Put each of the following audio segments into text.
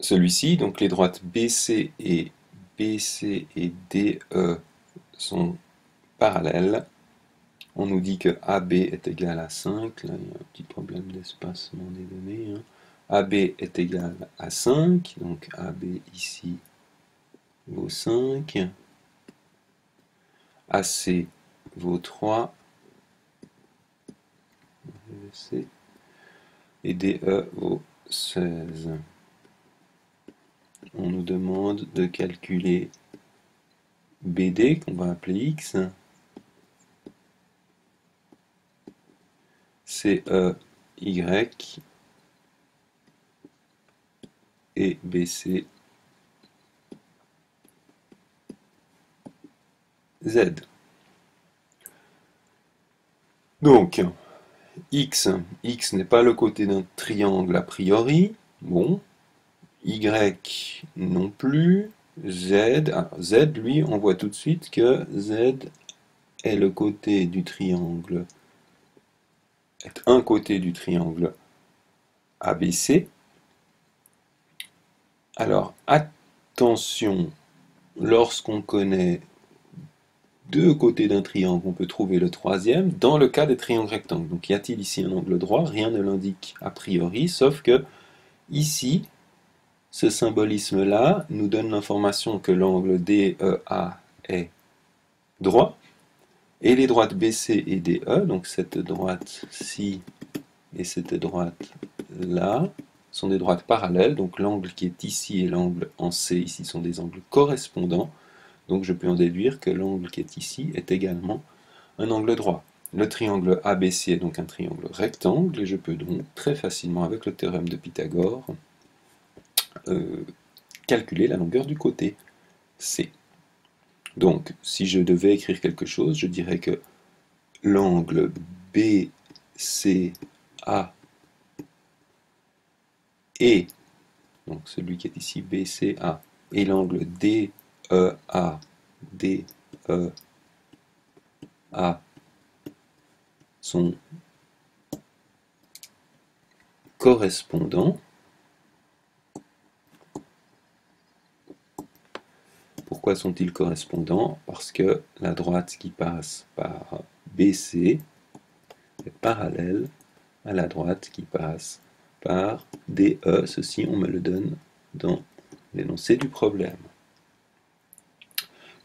celui-ci, donc les droites BC et DE sont parallèles. On nous dit que AB est égal à 5. Là, il y a un petit problème d'espacement des données. AB est égal à 5. Donc AB ici vaut 5. AC vaut 3. Et DE vaut 16. On nous demande de calculer BD, qu'on va appeler X. CE, Y et BC, Z. Donc, X n'est pas le côté d'un triangle a priori. Bon. Y non plus. Z, Z, lui, on voit tout de suite que Z est le côté du triangle, est un côté du triangle ABC. Alors, attention, lorsqu'on connaît deux côtés d'un triangle, on peut trouver le troisième dans le cas des triangles rectangles. Donc, y a-t-il ici un angle droit? Rien ne l'indique a priori, sauf que ici, ce symbolisme-là nous donne l'information que l'angle DEA est droit, et les droites BC et DE, donc cette droite-ci et cette droite-là, sont des droites parallèles, donc l'angle qui est ici et l'angle en C ici sont des angles correspondants, donc je peux en déduire que l'angle qui est ici est également un angle droit. Le triangle ABC est donc un triangle rectangle, et je peux donc très facilement, avec le théorème de Pythagore, calculer la longueur du côté C. Donc, si je devais écrire quelque chose, je dirais que l'angle BCA et, donc celui qui est ici BCA, et l'angle DEA, DEA sont correspondants. Pourquoi sont-ils correspondants? Parce que la droite qui passe par BC est parallèle à la droite qui passe par DE. Ceci, on me le donne dans l'énoncé du problème.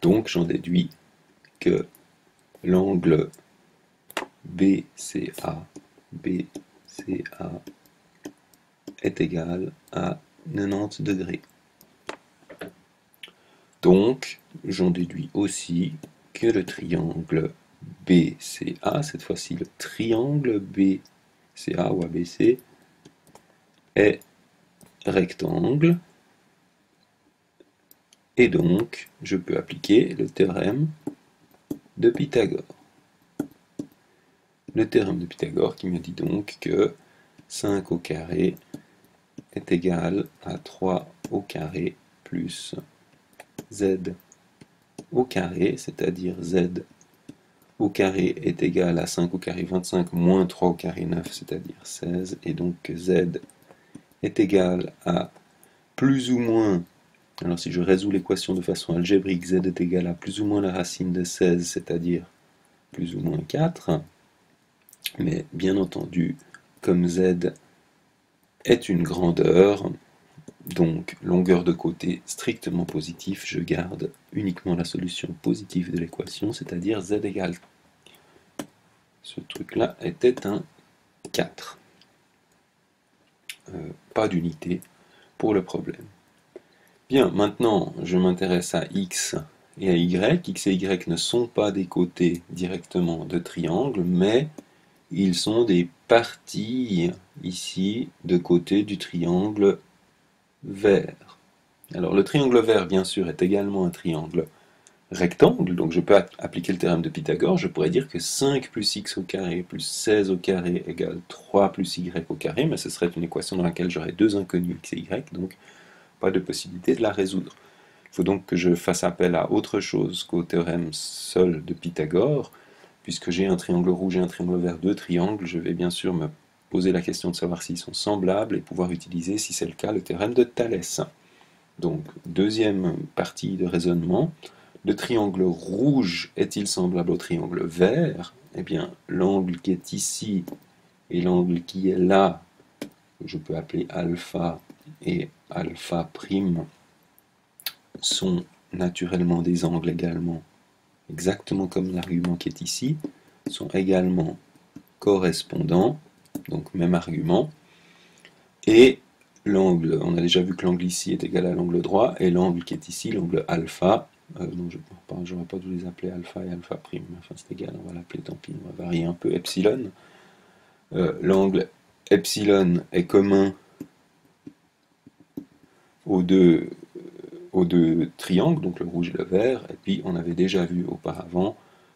Donc, j'en déduis que l'angle BCA est égal à 90 degrés. Donc, j'en déduis aussi que le triangle BCA, cette fois-ci le triangle BCA ou ABC, est rectangle, et donc je peux appliquer le théorème de Pythagore. Le théorème de Pythagore qui me dit donc que 5 au carré est égal à 3 au carré plus z au carré, c'est-à-dire z au carré est égal à 5 au carré 25 moins 3 au carré 9, c'est-à-dire 16, et donc que z est égal à plus ou moins, alors si je résous l'équation de façon algébrique, z est égal à plus ou moins la racine de 16, c'est-à-dire plus ou moins 4, mais bien entendu, comme z est une grandeur, donc longueur de côté strictement positif, je garde uniquement la solution positive de l'équation, c'est-à-dire z égale. Ce truc-là était un 4. Pas d'unité pour le problème. Bien, maintenant je m'intéresse à x et à y. X et y ne sont pas des côtés directement de triangle, mais ils sont des parties ici de côté du triangle vert. Alors le triangle vert, bien sûr, est également un triangle rectangle, donc je peux appliquer le théorème de Pythagore, je pourrais dire que 5 plus x au carré plus 16 au carré égale 3 plus y au carré, mais ce serait une équation dans laquelle j'aurais deux inconnus x et y, donc pas de possibilité de la résoudre. Il faut donc que je fasse appel à autre chose qu'au théorème seul de Pythagore, puisque j'ai un triangle rouge et un triangle vert, deux triangles, je vais bien sûr me poser la question de savoir s'ils sont semblables et pouvoir utiliser, si c'est le cas, le théorème de Thalès. Donc, deuxième partie de raisonnement. Le triangle rouge est-il semblable au triangle vert? Eh bien, l'angle qui est ici et l'angle qui est là, je peux appeler alpha et alpha prime, sont naturellement des angles également, exactement comme l'argument qui est ici, sont également correspondants, donc même argument, et l'angle, on a déjà vu que l'angle ici est égal à l'angle droit, et l'angle qui est ici, l'angle alpha, non, je n'aurais pas dû les appeler alpha et alpha prime, enfin c'est égal, on va l'appeler, tant pis, on va varier un peu, epsilon. L'angle epsilon est commun aux deux triangles, donc le rouge et le vert, et puis on avait déjà vu auparavant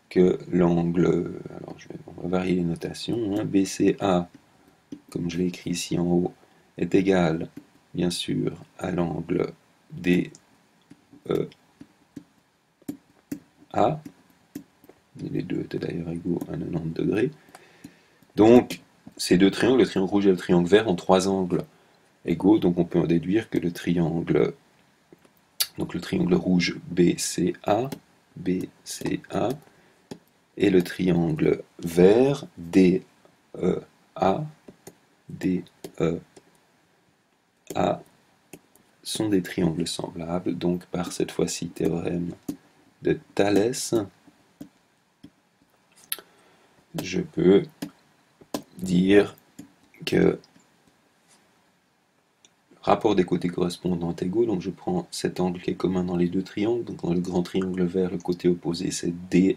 que l'angle, alors on va varier les notations, hein, BCA, comme je l'ai écrit ici en haut, est égal, bien sûr, à l'angle DEA, les deux étaient d'ailleurs égaux à 90 degrés, donc ces deux triangles, le triangle rouge et le triangle vert, ont trois angles égaux, donc on peut en déduire que le triangle rouge BCA et le triangle vert DEA sont des triangles semblables, donc par cette fois-ci théorème de Thalès, je peux dire que rapport des côtés correspondants est égaux, donc je prends cet angle qui est commun dans les deux triangles, donc dans le grand triangle vert, le côté opposé c'est DE,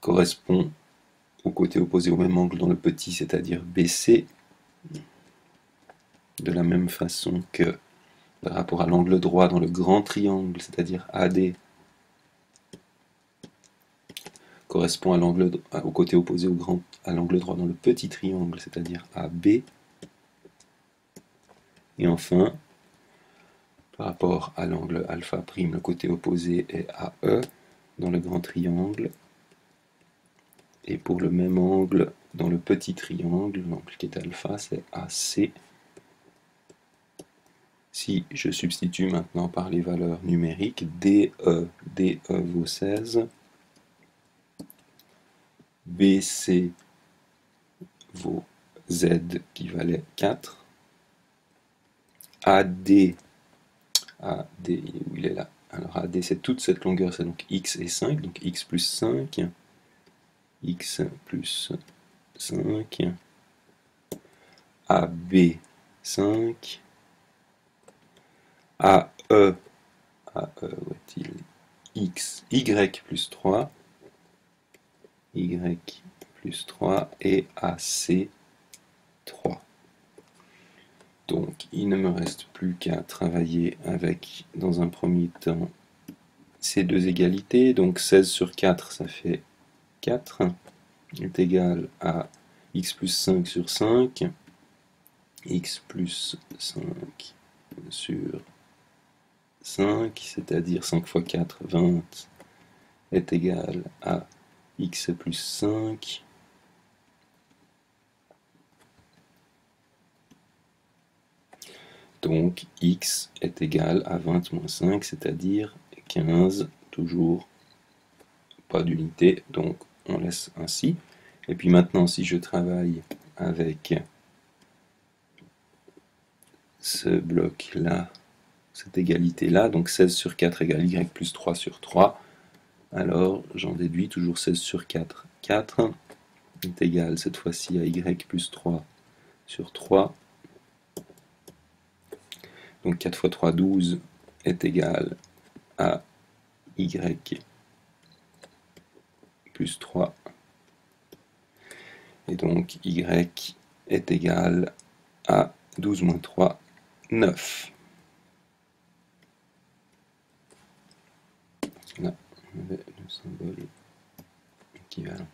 correspond au côté opposé au même angle dans le petit, c'est-à-dire BC, de la même façon que par rapport à l'angle droit dans le grand triangle, c'est-à-dire AD, correspond au côté opposé à l'angle droit dans le petit triangle, c'est-à-dire AB. Et enfin, par rapport à l'angle alpha prime, le côté opposé est AE dans le grand triangle. Et pour le même angle dans le petit triangle, l'angle qui est alpha, c'est AC. Si je substitue maintenant par les valeurs numériques, DE vaut 16, BC vaut Z qui valait 4, AD, où il est là. Alors AD c'est toute cette longueur, c'est donc X et 5, donc X plus 5, X plus 5, AB 5, AE, où est-il? X, Y plus 3, Y plus 3 et AC 3. Donc il ne me reste plus qu'à travailler avec, dans un premier temps, ces deux égalités. Donc 16 sur 4, ça fait 4, est égal à x plus 5 sur 5, x plus 5 sur 5, c'est-à-dire 5 fois 4, 20, est égal à x plus 5, donc x est égal à 20 moins 5, c'est-à-dire 15, toujours pas d'unité, donc on laisse ainsi. Et puis maintenant, si je travaille avec ce bloc-là, cette égalité-là, donc 16 sur 4 égale y plus 3 sur 3, alors j'en déduis toujours 16 sur 4. 4 est égal cette fois-ci à y plus 3 sur 3. Donc 4 fois 3, 12 est égal à y plus 3. Et donc y est égal à 12 moins 3, 9. Là, on avait le symbole équivalent.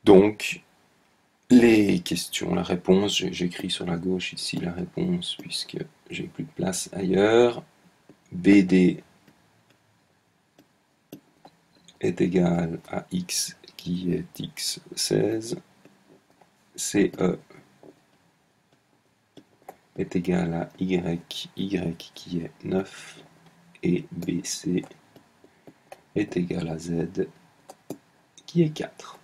Donc, les questions, la réponse, j'écris sur la gauche ici la réponse puisque j'ai plus de place ailleurs. BD est égal à x qui est x16, CE est égal à y qui est 9, et BC est égal à Z qui est 4.